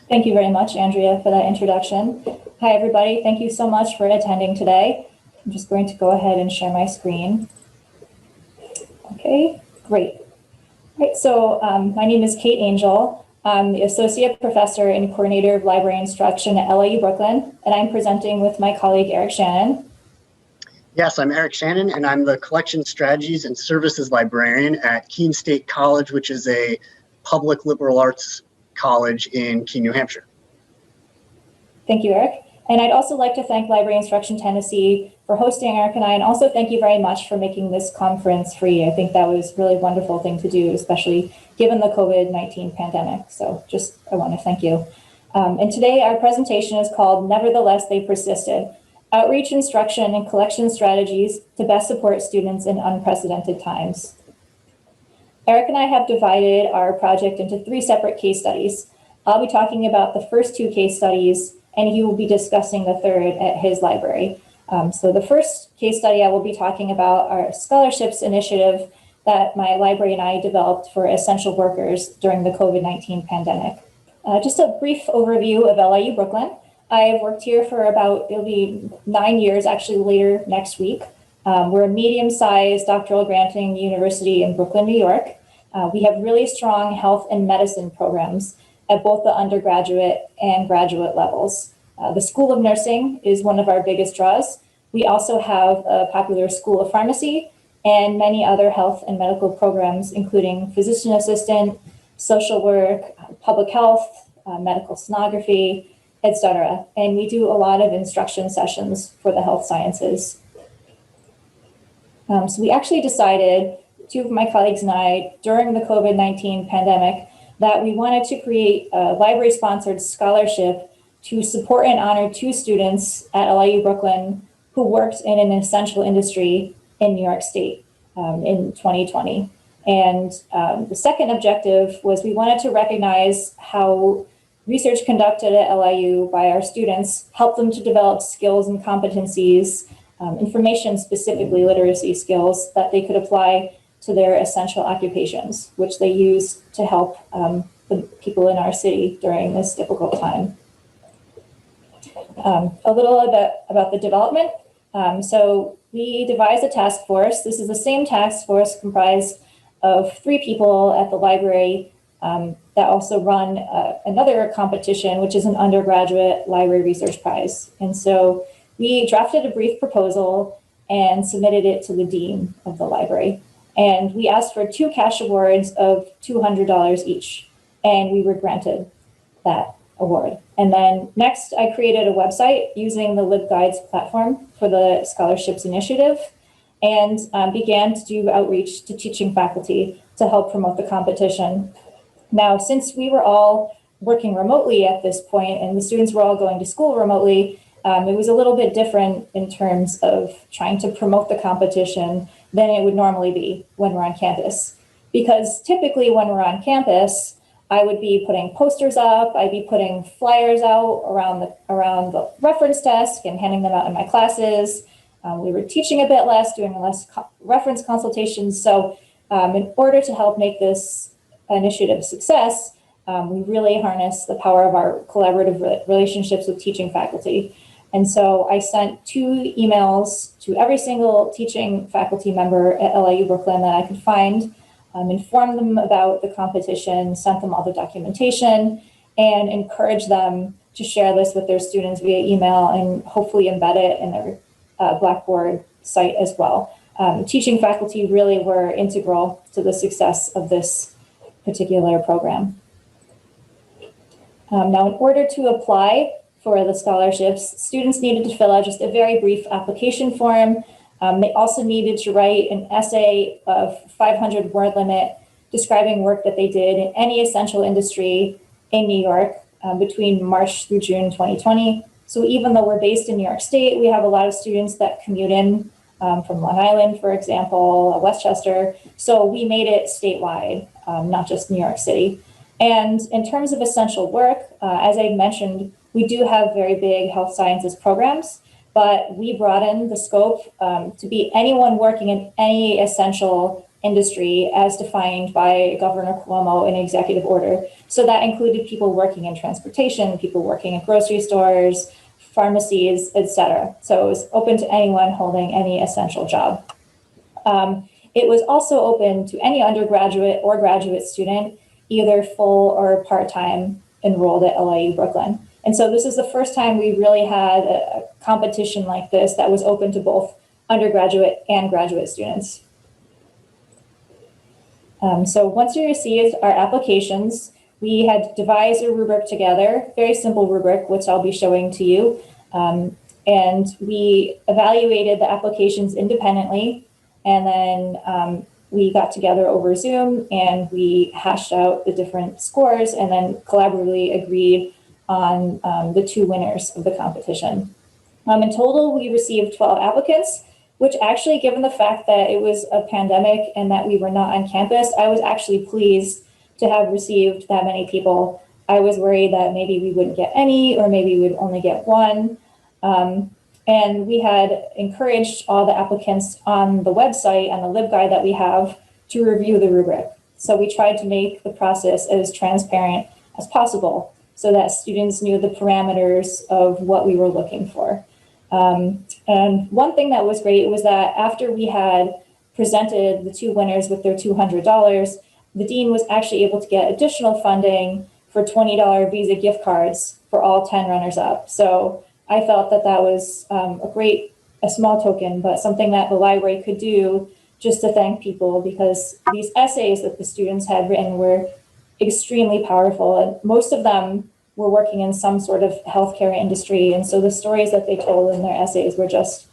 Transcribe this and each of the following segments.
Thank you very much, Andrea, for that introduction. Hi, everybody. Thank you so much for attending today. I'm just going to go ahead and share my screen. Okay, great. All right, so my name is Kate Angel. I'm the Associate Professor and Coordinator of Library Instruction at LIU Brooklyn, and I'm presenting with my colleague, Eric Shannon. Yes, I'm Eric Shannon, and I'm the Collection Strategies and Services Librarian at Keene State College, which is a public liberal arts college in Keene, New Hampshire. Thank you, Eric. And I'd also like to thank Library Instruction Tennessee for hosting Eric and I, and also thank you very much for making this conference free. I think that was a really wonderful thing to do, especially given the COVID-19 pandemic. So I want to thank you. And today our presentation is called Nevertheless, They Persisted: Outreach, Instruction, and Collection Strategies to Best Support Students in Unprecedented Times. Eric and I have divided our project into 3 separate case studies. I'll be talking about the first 2 case studies, and he will be discussing the third at his library. So the first case study I will be talking about our scholarships initiative that my library and I developed for essential workers during the COVID-19 pandemic. Just a brief overview of LIU Brooklyn. I've worked here for it'll be 9 years, actually later next week. We're a medium-sized doctoral granting university in Brooklyn, New York. We have really strong health and medicine programs at both the undergraduate and graduate levels. The School of Nursing is one of our biggest draws. We also have a popular School of Pharmacy and many other health and medical programs, including physician assistant, social work, public health, medical sonography, etc. And we do a lot of instruction sessions for the health sciences. So we actually decided, 2 of my colleagues and I, during the COVID-19 pandemic, that we wanted to create a library-sponsored scholarship to support and honor 2 students at LIU Brooklyn who worked in an essential industry in New York State in 2020. And the second objective was we wanted to recognize how research conducted at LIU by our students helped them to develop skills and competencies, information, specifically literacy skills, that they could apply to their essential occupations, which they use to help the people in our city during this difficult time. A little about the development. So we devised a task force. This is the same task force comprised of 3 people at the library that also run another competition, which is an undergraduate library research prize. And so we drafted a brief proposal and submitted it to the dean of the library. And we asked for 2 cash awards of $200 each, and we were granted that award. And then next, I created a website using the LibGuides platform for the scholarships initiative, and began to do outreach to teaching faculty to help promote the competition. Now, since we were all working remotely at this point, and the students were all going to school remotely, it was a little bit different in terms of trying to promote the competition than it would normally be when we're on campus. Because typically when we're on campus, I would be putting posters up, I'd be putting flyers out around the reference desk and handing them out in my classes. We were teaching a bit less, doing less reference consultations. So in order to help make this initiative a success, we really harness the power of our collaborative relationships with teaching faculty. And so I sent 2 emails to every single teaching faculty member at LIU Brooklyn that I could find, informed them about the competition, sent them all the documentation, and encouraged them to share this with their students via email and hopefully embed it in their Blackboard site as well. Teaching faculty really were integral to the success of this particular program. Now, in order to apply for the scholarships, students needed to fill out just a very brief application form. They also needed to write an essay of 500 word limit describing work that they did in any essential industry in New York between March through June 2020. So even though we're based in New York State, we have a lot of students that commute in from Long Island, for example, Westchester. So we made it statewide, not just New York City. And in terms of essential work, as I mentioned, we do have very big health sciences programs, but we broaden the scope to be anyone working in any essential industry as defined by Governor Cuomo in executive order. So that included people working in transportation, people working in grocery stores, pharmacies, etc. So it was open to anyone holding any essential job. It was also open to any undergraduate or graduate student, either full or part-time enrolled at LIU Brooklyn. And so this is the first time we really had a competition like this that was open to both undergraduate and graduate students. So once we received our applications, we had devised a rubric together, very simple rubric, which I'll be showing to you. And we evaluated the applications independently. And then we got together over Zoom and we hashed out the different scores and then collaboratively agreed on the 2 winners of the competition. In total, we received 12 applicants, which actually, given the fact that it was a pandemic and that we were not on campus, I was actually pleased to have received that many people. I was worried that maybe we wouldn't get any, or maybe we'd only get 1. And we had encouraged all the applicants on the website and the LibGuide that we have to review the rubric. So we tried to make the process as transparent as possible so that students knew the parameters of what we were looking for. And one thing that was great was that after we had presented the 2 winners with their $200, the dean was actually able to get additional funding for $20 Visa gift cards for all 10 runners-up. So I felt that that was a small token, but something that the library could do just to thank people, because these essays that the students had written were extremely powerful, and most of them were working in some sort of healthcare industry. And so the stories that they told in their essays were just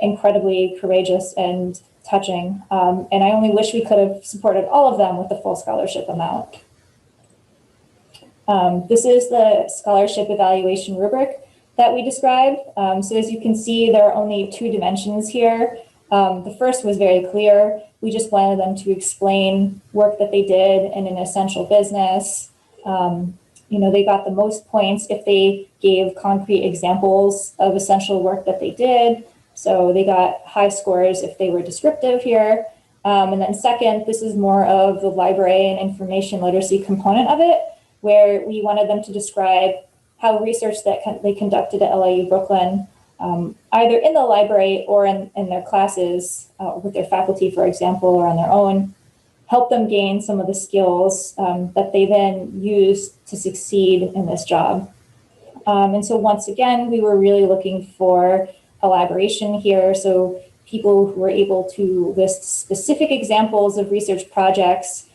incredibly courageous and touching. And I only wish we could have supported all of them with the full scholarship amount. This is the scholarship evaluation rubric that we described. So as you can see, there are only 2 dimensions here. The first was very clear. We just wanted them to explain work that they did in an essential business. They got the most points if they gave concrete examples of essential work that they did. So they got high scores if they were descriptive here. And then second, this is more of the library and information literacy component of it, where we wanted them to describe how research that they conducted at LIU Brooklyn, either in the library or in their classes with their faculty, for example, or on their own, help them gain some of the skills that they then use to succeed in this job. And so once again, we were really looking for elaboration here. So people who were able to list specific examples of research projects,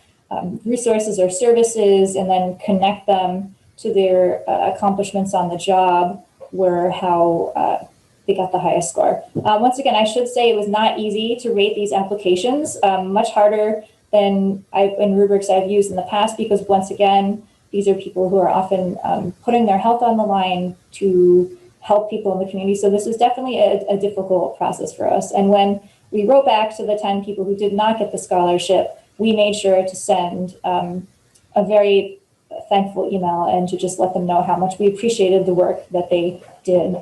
resources or services, and then connect them to their accomplishments on the job were how they got the highest score. Once again, I should say it was not easy to rate these applications, much harder than in rubrics I've used in the past, because once again, these are people who are often putting their health on the line to help people in the community. So this was definitely a difficult process for us. And when we wrote back to the 10 people who did not get the scholarship, we made sure to send a very thankful email and to just let them know how much we appreciated the work that they did.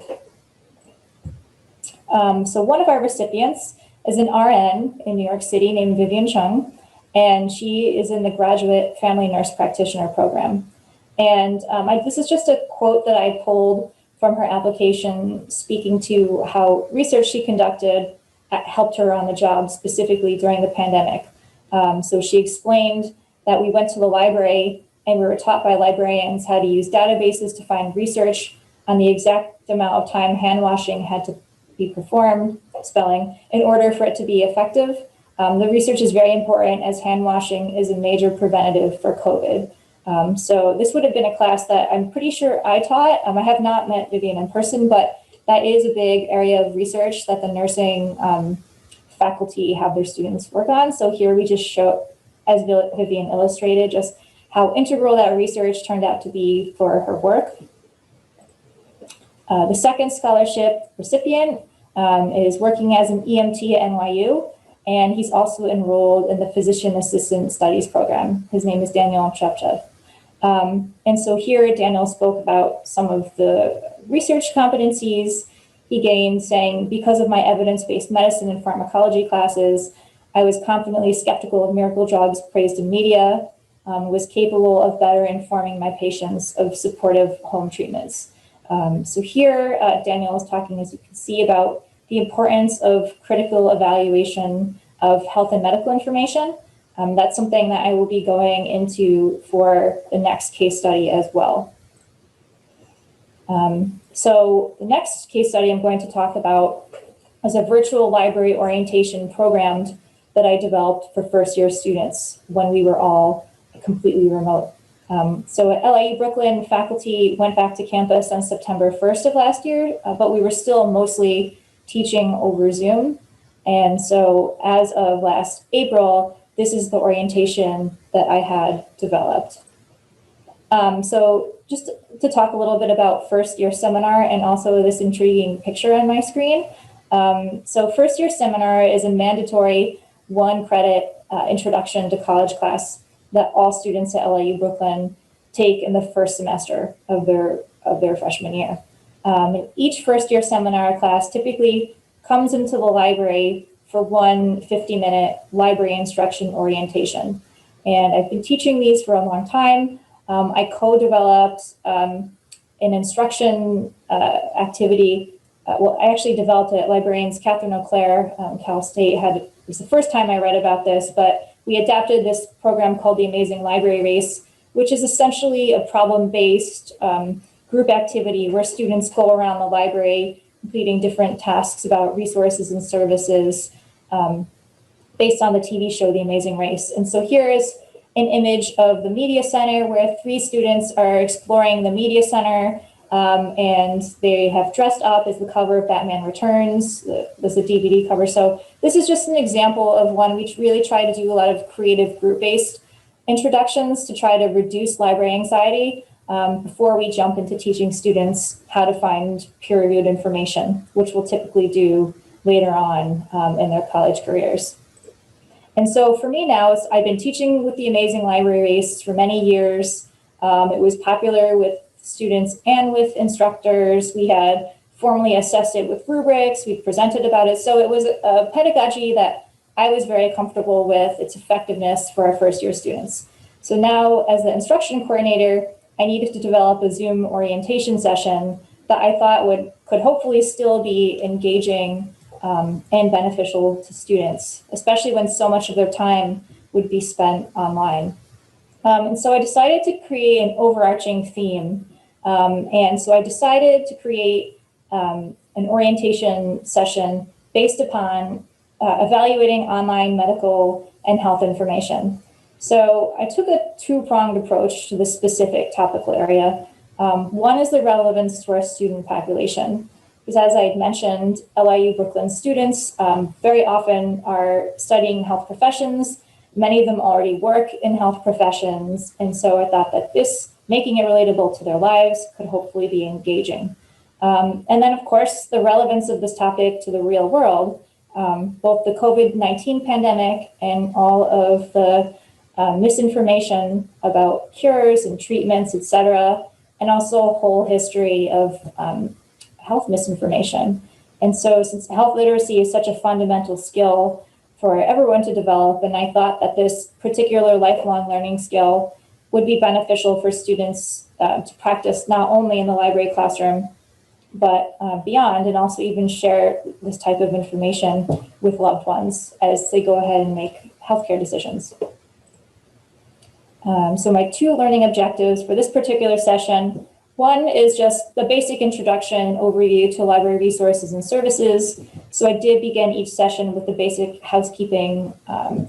So one of our recipients is an RN in New York City named Vivian Chung, and she is in the Graduate Family Nurse Practitioner program. And this is just a quote that I pulled from her application, speaking to how research she conducted helped her on the job, specifically during the pandemic. So she explained that we went to the library and we were taught by librarians how to use databases to find research on the exact amount of time hand washing had to be performed, spelling, in order for it to be effective. The research is very important, as hand washing is a major preventative for COVID. So this would have been a class that I'm pretty sure I taught. I have not met Vivian in person, but that is a big area of research that the nursing faculty have their students work on. So here we just show, as Vivian illustrated, just how integral that research turned out to be for her work. The second scholarship recipient is working as an EMT at NYU, and he's also enrolled in the Physician Assistant Studies program. His name is Daniel Chepchev. And so here Daniel spoke about some of the research competencies he gained, saying, because of my evidence-based medicine and pharmacology classes, I was confidently skeptical of miracle drugs praised in media, was capable of better informing my patients of supportive home treatments. So here, Daniel is talking, as you can see, about the importance of critical evaluation of health and medical information. That's something that I will be going into for the next case study as well. So the next case study I'm going to talk about is a virtual library orientation program that I developed for first-year students when we were all completely remote. So at LIU Brooklyn, faculty went back to campus on September 1st of last year, but we were still mostly teaching over Zoom. And so as of last April, this is the orientation that I had developed. So just to talk a little bit about first year seminar and also this intriguing picture on my screen. So first year seminar is a mandatory 1 credit introduction to college class that all students at LIU Brooklyn take in the first semester of their freshman year. Each first year seminar class typically comes into the library for one 50-minute library instruction orientation. And I've been teaching these for a long time. I co-developed an instruction activity. Well, I actually developed it. Librarians Catherine O'Clair, Cal State, it was the first time I read about this, but we adapted this program called the Amazing Library Race, which is essentially a problem-based group activity where students go around the library completing different tasks about resources and services based on the TV show, The Amazing Race. And so here is an image of the Media Center where 3 students are exploring the Media Center, and they have dressed up as the cover of Batman Returns. There's a DVD cover. So this is just an example of one. We really try to do a lot of creative group-based introductions to try to reduce library anxiety before we jump into teaching students how to find peer-reviewed information, which we'll typically do later on in their college careers. And so for me now, I've been teaching with the Amazing Library Race for many years. It was popular with students and with instructors. We had formally assessed it with rubrics. We presented about it. So it was a pedagogy that I was very comfortable with its effectiveness for our first year students. So now as the instruction coordinator, I needed to develop a Zoom orientation session that I thought could hopefully still be engaging and beneficial to students, especially when so much of their time would be spent online. And so I decided to create an overarching theme. And so I decided to create an orientation session based upon evaluating online medical and health information. So I took a 2-pronged approach to this specific topical area. One is the relevance to our student population, because as I had mentioned, LIU Brooklyn students very often are studying health professions. Many of them already work in health professions. And so I thought that making it relatable to their lives could hopefully be engaging. And then of course, the relevance of this topic to the real world, both the COVID-19 pandemic and all of the misinformation about cures and treatments, et cetera, and also a whole history of health misinformation. And so since health literacy is such a fundamental skill for everyone to develop, and I thought that this particular lifelong learning skill would be beneficial for students to practice not only in the library classroom, but beyond, and also even share this type of information with loved ones as they go ahead and make healthcare decisions. So my 2 learning objectives for this particular session, one is just the basic introduction overview to library resources and services. So I did begin each session with the basic housekeeping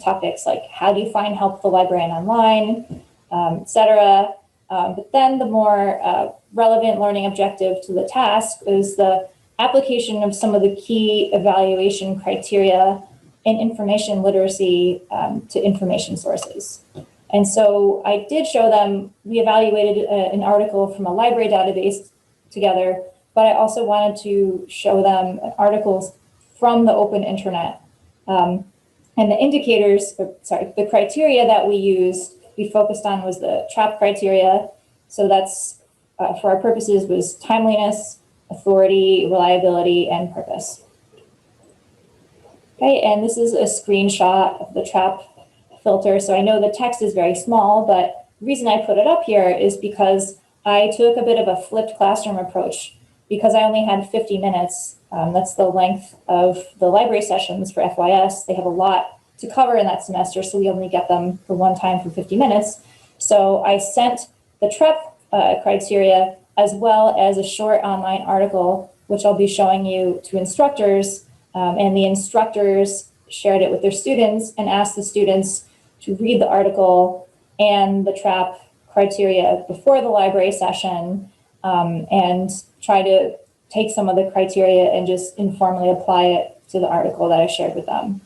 topics like how do you find helpful librarian online, et cetera. But then the more relevant learning objective to the task is the application of some of the key evaluation criteria in information literacy to information sources. And so I did show them, we evaluated an article from a library database together, but I also wanted to show them articles from the open internet. And the indicators, the criteria that we focused on was the TRAP criteria. So that's, for our purposes, was timeliness, authority, reliability, and purpose. Okay, and this is a screenshot of the trap filter. So I know the text is very small, but the reason I put it up here is because I took a bit of a flipped classroom approach because I only had 50 minutes. That's the length of the library sessions for FYS. They have a lot to cover in that semester, so we only get them for one time for 50 minutes. So I sent the TREP criteria as well as a short online article, which I'll be showing you to instructors, and the instructors shared it with their students and asked the students to read the article and the TRAP criteria before the library session, and try to take some of the criteria and just informally apply it to the article that I shared with them.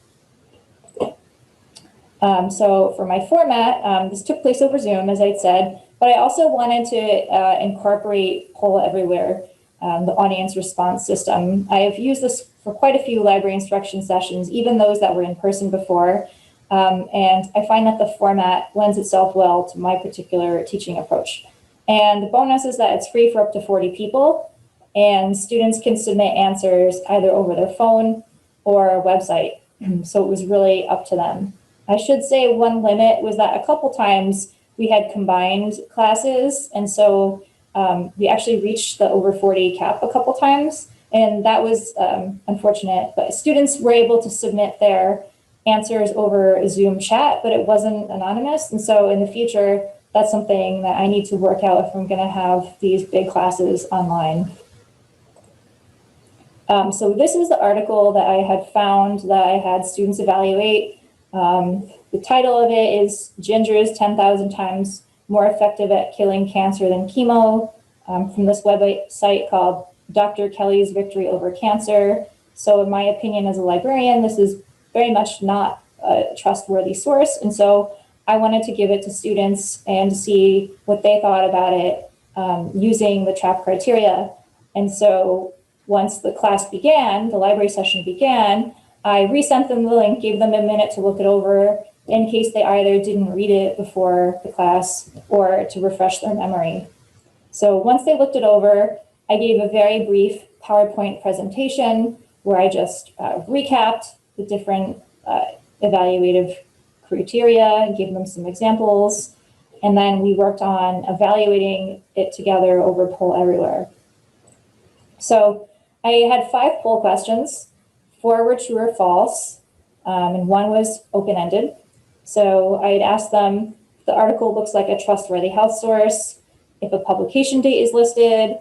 So for my format, this took place over Zoom, as I'd said, but I also wanted to incorporate Poll Everywhere, the audience response system. I have used this for quite a few library instruction sessions, even those that were in person before, and I find that the format lends itself well to my particular teaching approach. And the bonus is that it's free for up to 40 people, and students can submit answers either over their phone or a website. So it was really up to them. I should say one limit was that a couple times we had combined classes, and so we actually reached the over 40 cap a couple times, and that was unfortunate. But students were able to submit their answers over a Zoom chat, but it wasn't anonymous. And so in the future, that's something that I need to work out if I'm going to have these big classes online. So this is the article that I had found that I had students evaluate. The title of it is Ginger is 10,000 times more effective at killing cancer than chemo, from this website called Dr. Kelly's Victory Over Cancer. So in my opinion as a librarian, this is very much not a trustworthy source. And so I wanted to give it to students and see what they thought about it using the TRAP criteria. And so once the class began, the library session began, I resent them the link, gave them a minute to look it over in case they either didn't read it before the class or to refresh their memory. So once they looked it over, I gave a very brief PowerPoint presentation where I just recapped the different evaluative criteria and gave them some examples. And then we worked on evaluating it together over Poll Everywhere. So I had 5 poll questions. 4 were true or false, and 1 was open-ended. So I'd ask them if the article looks like a trustworthy health source, if a publication date is listed,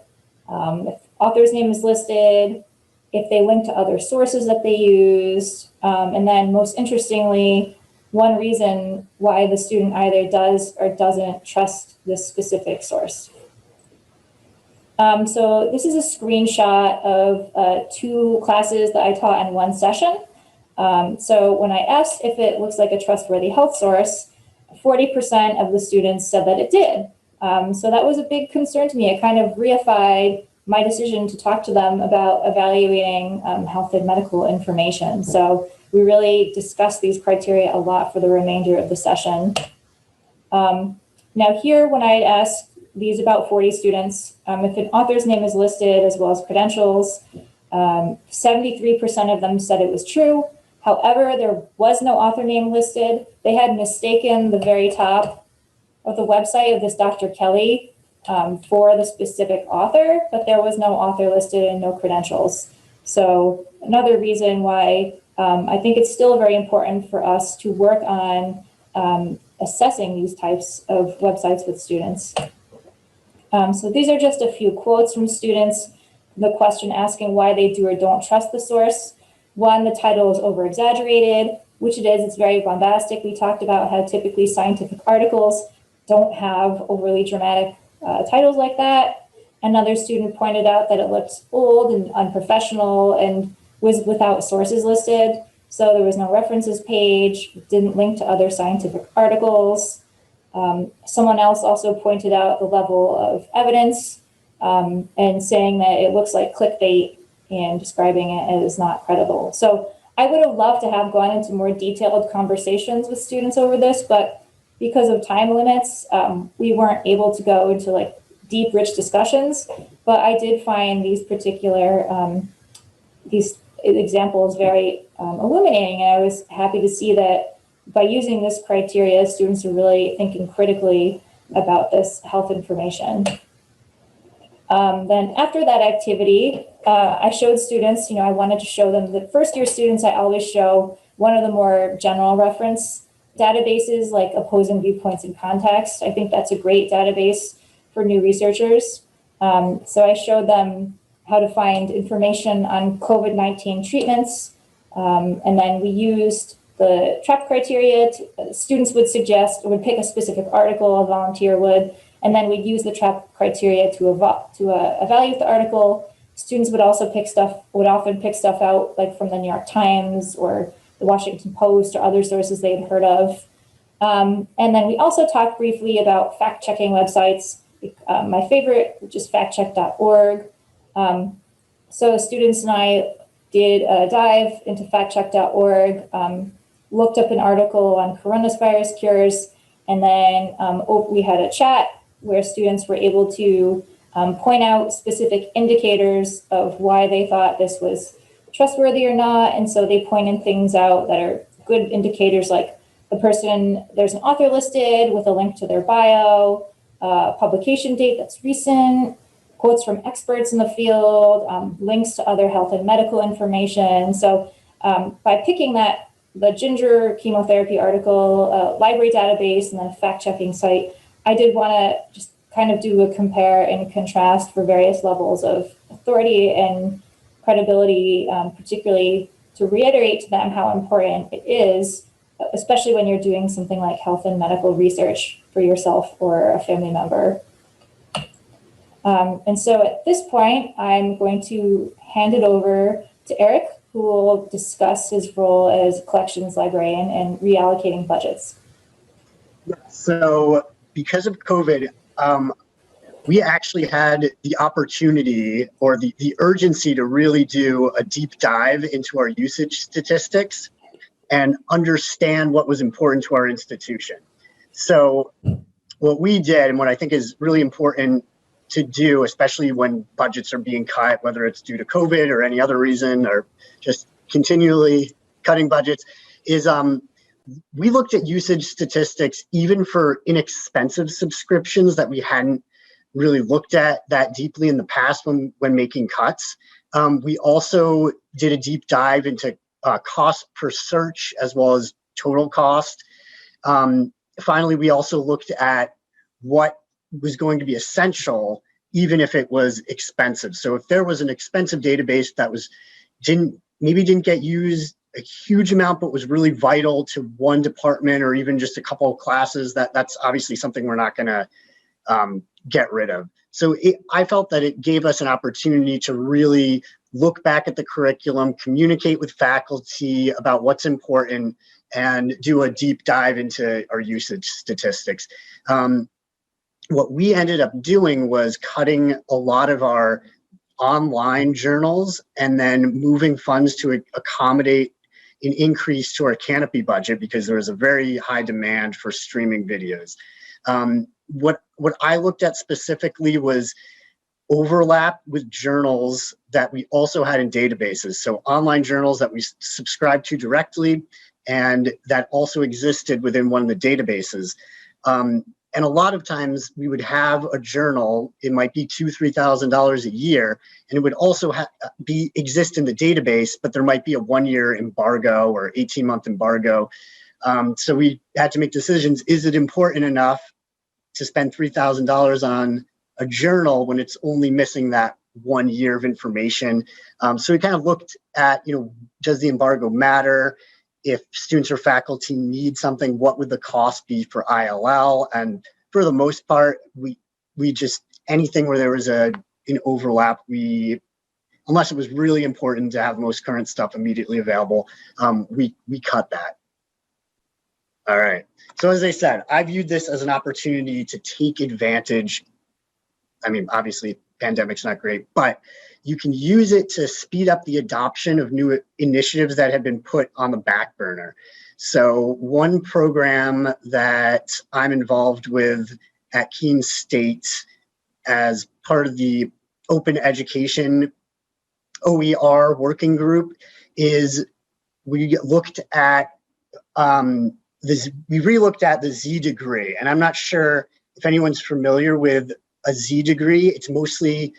if author's name is listed, if they link to other sources that they used, and then most interestingly, one reason why the student either does or doesn't trust this specific source. So this is a screenshot of 2 classes that I taught in one session. So when I asked if it looks like a trustworthy health source, 40% of the students said that it did. So that was a big concern to me. It kind of reified my decision to talk to them about evaluating health and medical information. So we really discussed these criteria a lot for the remainder of the session. Now here, when I asked these about 40 students, if an author's name is listed as well as credentials, 73% of them said it was true. However, there was no author name listed. They had mistaken the very top of the website of this Dr. Kelly for the specific author, but there was no author listed and no credentials. So another reason why I think it's still very important for us to work on assessing these types of websites with students. So these are just a few quotes from students. The question asking why they do or don't trust the source. 1, the title is over-exaggerated, which it is. It's very bombastic. We talked about how typically scientific articles don't have overly dramatic titles like that. Another student pointed out that it looked old and unprofessional and was without sources listed. So there was no references page, didn't link to other scientific articles. Someone else also pointed out the level of evidence and saying that it looks like clickbait and describing it as not credible. So I would have loved to have gone into more detailed conversations with students over this, but because of time limits, we weren't able to go into like deep, rich discussions. But I did find these particular example is very illuminating, and I was happy to see that by using this criteria, students are really thinking critically about this health information. Then after that activity, I showed students, I wanted to show them that first year students, I always show one of the more general reference databases like Opposing Viewpoints in Context. I think that's a great database for new researchers. So I showed them how to find information on COVID-19 treatments. And then we used the TREP criteria. Students would pick a specific article, a volunteer would, and then we'd use the TREP criteria to evaluate the article. Students would also often pick stuff out like from the New York Times or the Washington Post or other sources they'd heard of. And then we also talked briefly about fact-checking websites. My favorite, which is factcheck.org. So students and I did a dive into factcheck.org, looked up an article on coronavirus cures, and then we had a chat where students were able to point out specific indicators of why they thought this was trustworthy or not. And so they pointed things out that are good indicators, like there's an author listed with a link to their bio, publication date that's recent, quotes from experts in the field, links to other health and medical information. So by picking the Ginger chemotherapy article, library database, and then a fact-checking site, I did want to just kind of do a compare and contrast for various levels of authority and credibility, particularly to reiterate to them how important it is, especially when you're doing something like health and medical research for yourself or a family member. And so at this point, I'm going to hand it over to Eric, who will discuss his role as collections librarian and reallocating budgets. So because of COVID, we actually had the opportunity or the urgency to really do a deep dive into our usage statistics and understand what was important to our institution. So what we did, and what I think is really important to do, especially when budgets are being cut, whether it's due to COVID or any other reason, or just continually cutting budgets, is we looked at usage statistics even for inexpensive subscriptions that we hadn't really looked at that deeply in the past when making cuts. We also did a deep dive into cost per search as well as total cost. Finally, we also looked at what was going to be essential, even if it was expensive. So if there was an expensive database that didn't get used a huge amount, but was really vital to one department or even just a couple of classes, that's obviously something we're not going to get rid of. So I felt that it gave us an opportunity to really look back at the curriculum, communicate with faculty about what's important, and do a deep dive into our usage statistics. What we ended up doing was cutting a lot of our online journals and then moving funds to accommodate an increase to our Canopy budget because there was a very high demand for streaming videos. What I looked at specifically was overlap with journals that we also had in databases. So online journals that we subscribed to directly and that also existed within one of the databases. And a lot of times we would have a journal, it might be $2,000–3,000 a year, and it would also exist in the database, but there might be a 1-year embargo or 18-month embargo. So we had to make decisions. Is it important enough to spend $3,000 on a journal when it's only missing that 1 year of information? So we kind of looked at, does the embargo matter? If students or faculty need something, what would the cost be for ILL? And for the most part, we just, anything where there was an overlap, unless it was really important to have most current stuff immediately available, we cut that. All right. So as I said, I viewed this as an opportunity to take advantage. I mean, obviously, pandemic's not great, but you can use it to speed up the adoption of new initiatives that have been put on the back burner. So one program that I'm involved with at Keene State as part of the open education OER working group is we looked at we re-looked at the Z degree, and I'm not sure if anyone's familiar with a Z degree. It's mostly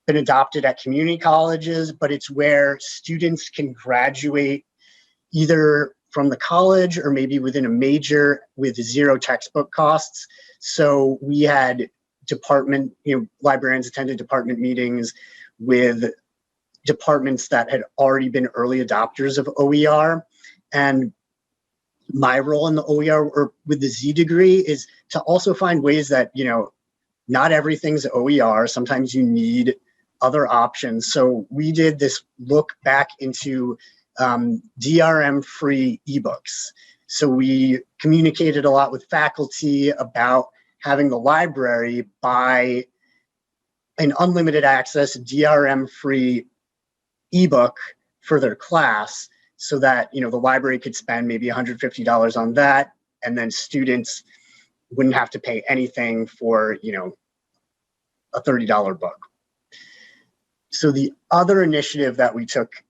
been adopted at community colleges, but it's where students can graduate either from the college or maybe within a major with zero textbook costs. So we had librarians attended department meetings with departments that had already been early adopters of OER. And my role in the OER or with the Z degree is to also find ways that, not everything's OER. Sometimes you need other options. So we did this look back into DRM-free ebooks. So we communicated a lot with faculty about having the library buy an unlimited access DRM-free ebook for their class so that, the library could spend maybe $150 on that, and then students wouldn't have to pay anything for, a $30 book. So the other initiative that we took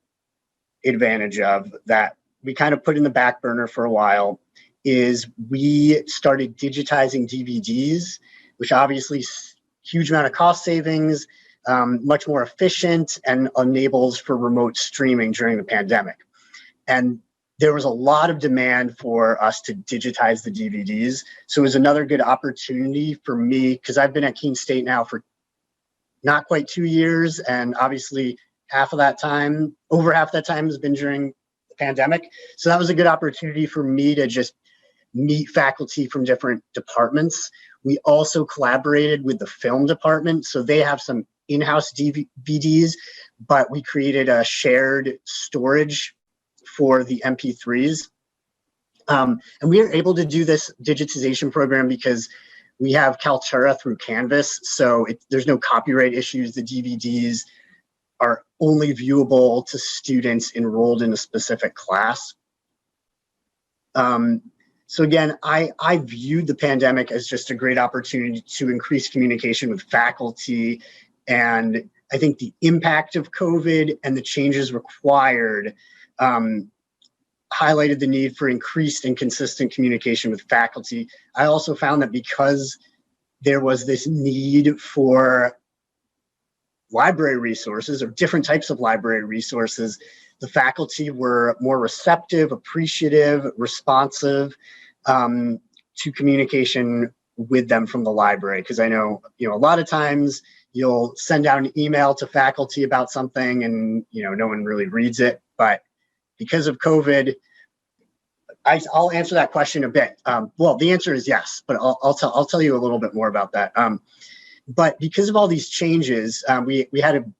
advantage of that we kind of put in the back burner for a while is we started digitizing DVDs, which obviously huge amount of cost savings, much more efficient, and enables for remote streaming during the pandemic. And there was a lot of demand for us to digitize the DVDs. So it was another good opportunity for me, because I've been at Keene State now for not quite 2 years, and obviously over half that time has been during the pandemic. So that was a good opportunity for me to just meet faculty from different departments. We also collaborated with the film department. So they have some in-house DVDs, but we created a shared storage for the MP3s. And we are able to do this digitization program because we have Kaltura through Canvas. So there's no copyright issues. The DVDs are only viewable to students enrolled in a specific class. So again, I viewed the pandemic as just a great opportunity to increase communication with faculty. And I think the impact of COVID and the changes required highlighted the need for increased and consistent communication with faculty. I also found that because there was this need for library resources or different types of library resources, the faculty were more receptive, appreciative, responsive to communication with them from the library. Because I know, a lot of times you'll send out an email to faculty about something and, no one really reads it. But because of COVID, I'll answer that question a bit. Well, the answer is yes, but I'll tell you a little bit more about that. But because of all these changes, we had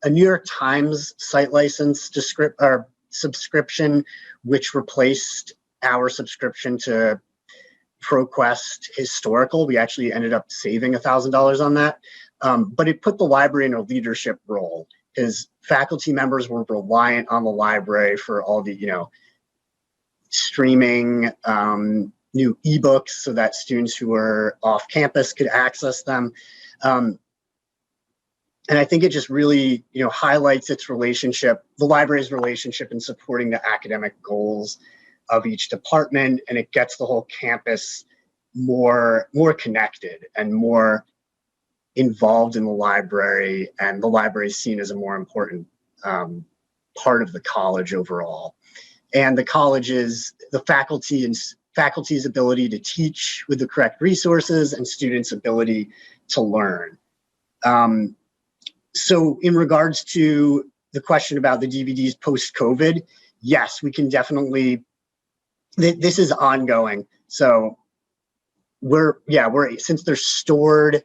a New York Times site license subscription, which replaced our subscription to ProQuest Historical. We actually ended up saving $1,000 on that. But it put the library in a leadership role because faculty members were reliant on the library for all the, streaming new ebooks so that students who were off campus could access them. And I think it just really, highlights its relationship, the library's relationship in supporting the academic goals of each department, and it gets the whole campus more connected and more involved in the library, and the library is seen as a more important part of the college overall. And the college's, the faculty's ability to teach with the correct resources and students' ability to learn. So in regards to the question about the DVDs post-COVID, yes, we can definitely, this is ongoing. So since they're stored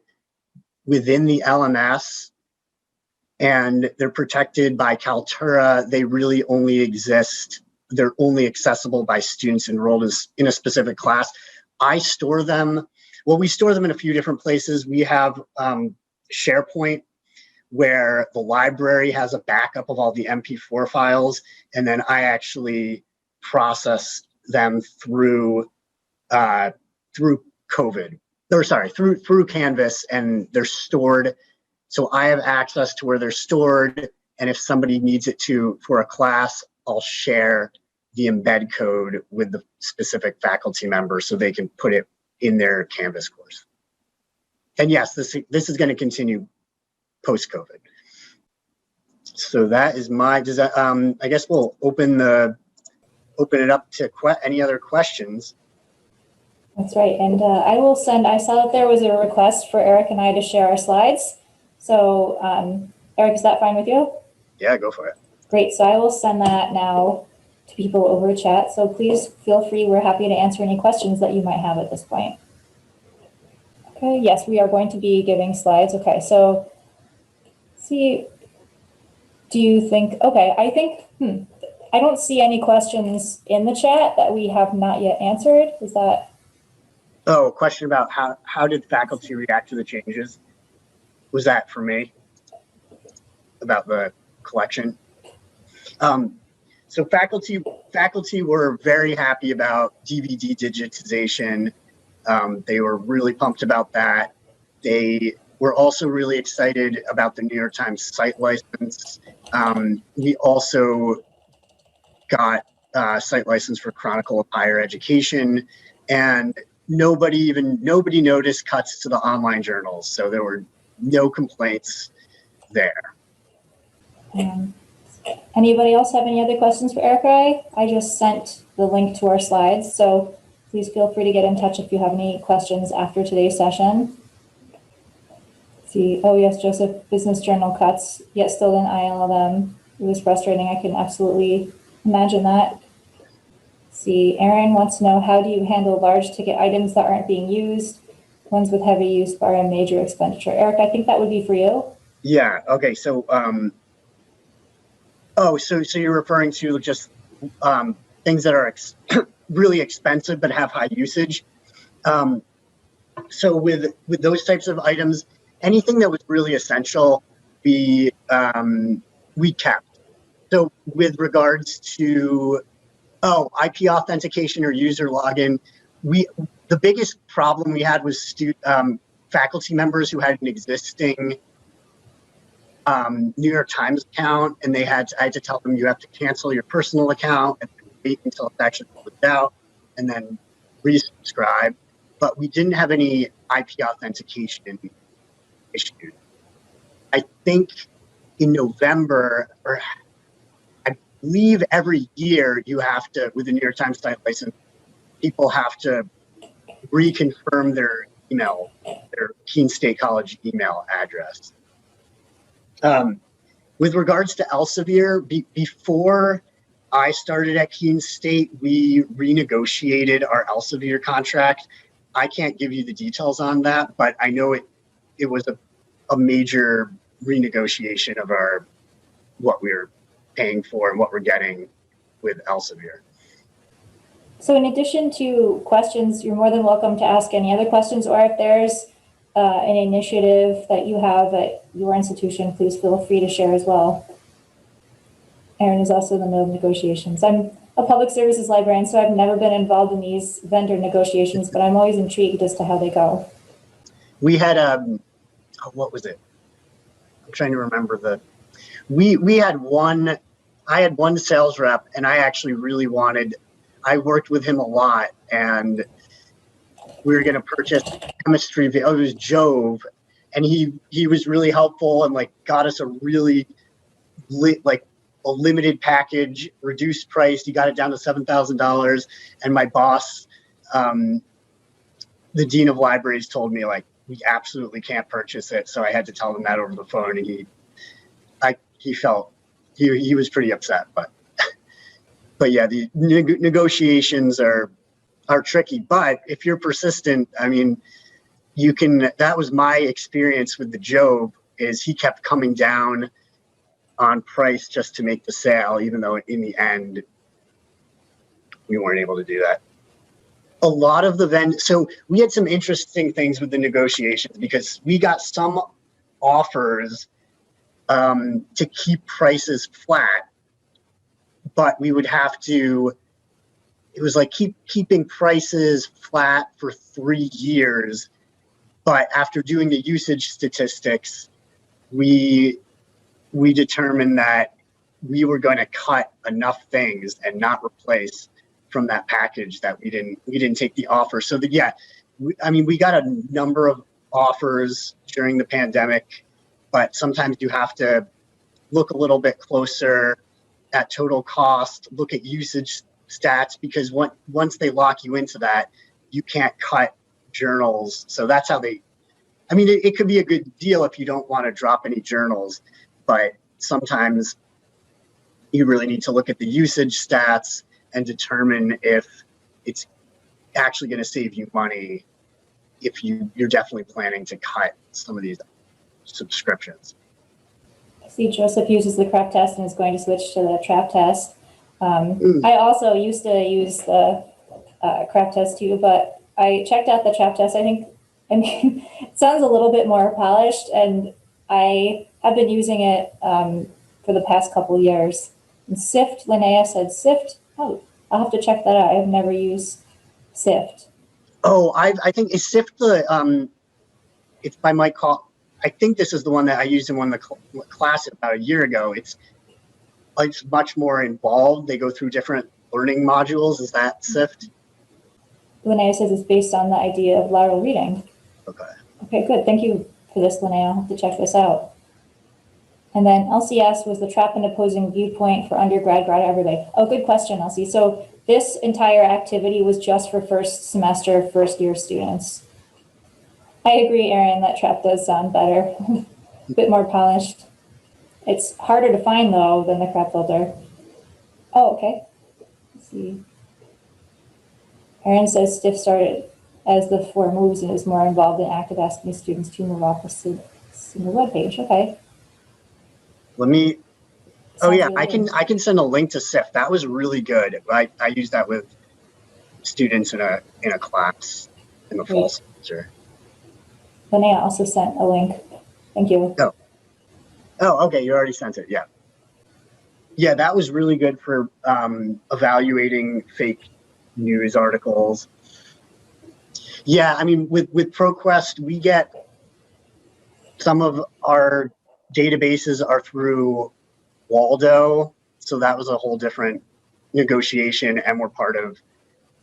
within the LMS and they're protected by Kaltura, they really only exist, they're only accessible by students enrolled in a specific class. I store them, we store them in a few different places. We have SharePoint, where the library has a backup of all the MP4 files, and then I actually process them through Canvas, and they're stored. So I have access to where they're stored, And if somebody needs it for a class, I'll share the embed code with the specific faculty member so they can put it in their Canvas course. And yes, this is going to continue post-COVID. So that is my, I guess we'll open it up to any other questions. That's right. And I saw that there was a request for Eric and I to share our slides. So Eric, is that fine with you? Yeah, go for it. Great. So I will send that now to people over chat. So please feel free. We're happy to answer any questions that you might have at this point. Okay. Yes, we are going to be giving slides. Okay. So see, do you think, okay, I think, I don't see any questions in the chat that we have not yet answered. Is that? Oh, a question about how did faculty react to the changes? Was that for me? About the collection? So faculty were very happy about DVD digitization. They were really pumped about that. They were also really excited about the New York Times site license. We also got site license for Chronicle of Higher Education, and nobody noticed cuts to the online journals. So there were no complaints there. Anybody else have any other questions for Erica? I just sent the link to our slides, so please feel free to get in touch if you have any questions after today's session. See, oh yes, Joseph, business journal cuts, yet still didn't IL them. It was frustrating. I can absolutely imagine that. See, Aaron wants to know, how do you handle large ticket items that aren't being used? Ones with heavy use are a major expenditure. Eric, I think that would be for you. Yeah, okay, so, so you're referring to just things that are really expensive but have high usage. So with those types of items, anything that was really essential, we kept. So with regards to IP authentication or user login, the biggest problem we had was faculty members who had an existing New York Times account, and I had to tell them, you have to cancel your personal account and wait until it's actually closed out and then resubscribe. But we didn't have any IP authentication issues. I think in November, or I believe every year, you have to, with the New York Times site license, people have to reconfirm their email, their Keene State College email address. With regards to Elsevier, before I started at Keene State, we renegotiated our Elsevier contract. I can't give you the details on that, but I know it was a major renegotiation of what we're paying for and what we're getting with Elsevier. So in addition to questions, you're more than welcome to ask any other questions, or if there's an initiative that you have at your institution, please feel free to share as well. Aaron is also in the middle of negotiations. I'm a public services librarian, so I've never been involved in these vendor negotiations, but I'm always intrigued as to how they go. We had what was it? I'm trying to remember we had I had one sales rep, and I actually really I worked with him a lot, and we were going to purchase chemistry. It was Jove, and he was really helpful and got us a really a limited package, reduced price. He got it down to $7,000, and my boss, the dean of libraries, told me we absolutely can't purchase it. So I had to tell him that over the phone, and he was pretty upset, but yeah, the negotiations are tricky, but if you're persistent, I mean, that was my experience with the Job, is he kept coming down on price just to make the sale, even though in the end, we weren't able to do that. A lot of so we had some interesting things with the negotiations, because we got some offers to keep prices flat, but we would have to, it was keeping prices flat for 3 years. But after doing the usage statistics, we we determined that we were going to cut enough things and not replace from that package that we didn't take the offer. So that, yeah, we got a number of offers during the pandemic, but sometimes you have to look a little bit closer at total cost, look at usage stats, because once they lock you into that, you can't cut journals. So that's how it could be a good deal if you don't want to drop any journals, but sometimes you really need to look at the usage stats and determine if it's actually going to save you money if you're definitely planning to cut some of these subscriptions. I see Joseph uses the CREP test and is going to switch to the TRAP test. I also used to use the CREP test too, but I checked out the TRAP test. It sounds a little bit more polished, and I have been using it for the past couple of years. And SIFT, Linnea said SIFT. Oh, I'll have to check that out. I've never used SIFT. Oh, I think is SIFT if I might call, I think this is the one that I used in one of the class about a year ago. It's much more involved. They go through different learning modules. Is that SIFT? Linnea says it's based on the idea of lateral reading. Okay. Okay, good. Thank you for this, Linnea. I'll have to check this out. And then LCS was the trap and opposing viewpoint for undergrad, grad, everybody. Oh, good question, Elsie. So this entire activity was just for first semester, first year students. I agree, Erin, that trap does sound better, a bit more polished. It's harder to find though than the crap filter. Oh, okay. Let's see. Erin says Stiff started as the 4 moves and is more involved in active asking students to move off the single web page. Okay. Let me. Oh yeah, really I can send a link to SIFT. That was really good. I used that with students in a class in the fall semester. Linnea also sent a link. Thank you. Oh, okay. You already sent it. Yeah. Yeah, that was really good for evaluating fake news articles. Yeah, with ProQuest, we get some of our databases are through Waldo, so that was a whole different negotiation, and we're part of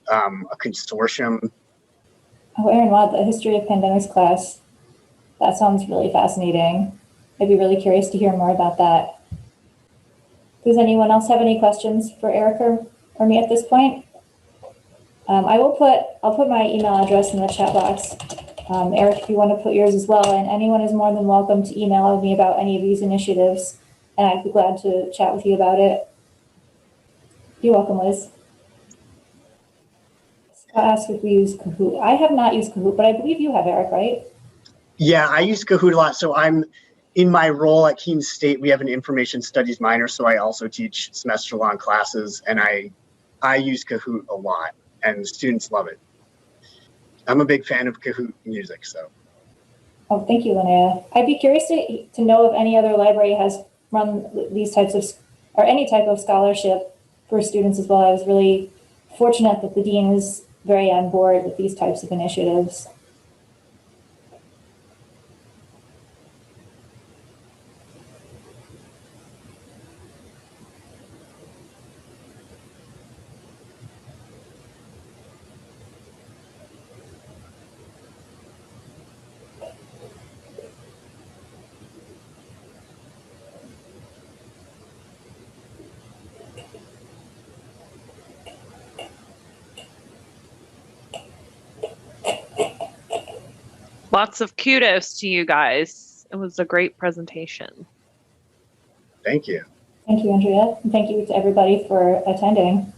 a consortium. Oh, Erin, wow, the history of pandemics class. That sounds really fascinating. I'd be really curious to hear more about that. Does anyone else have any questions for Erica or me at this point? I'll put my email address in the chat box. Eric, if you want to put yours as well, and anyone is more than welcome to email me about any of these initiatives, and I'd be glad to chat with you about it. You're welcome, Liz. Scott asked if we use Kahoot. I have not used Kahoot, but I believe you have, Eric, right? Yeah, I use Kahoot a lot. So I'm in my role at Keene State. We have an information studies minor, so I also teach semester-long classes, and I use Kahoot a lot, and students love it. I'm a big fan of Kahoot music, so. Oh, thank you, Linnea. I'd be curious to know if any other library has run these types of, or any type of scholarship for students as well. I was really fortunate that the dean was very on board with these types of initiatives. Lots of kudos to you guys. It was a great presentation. Thank you. Thank you, Andrea. And thank you to everybody for attending.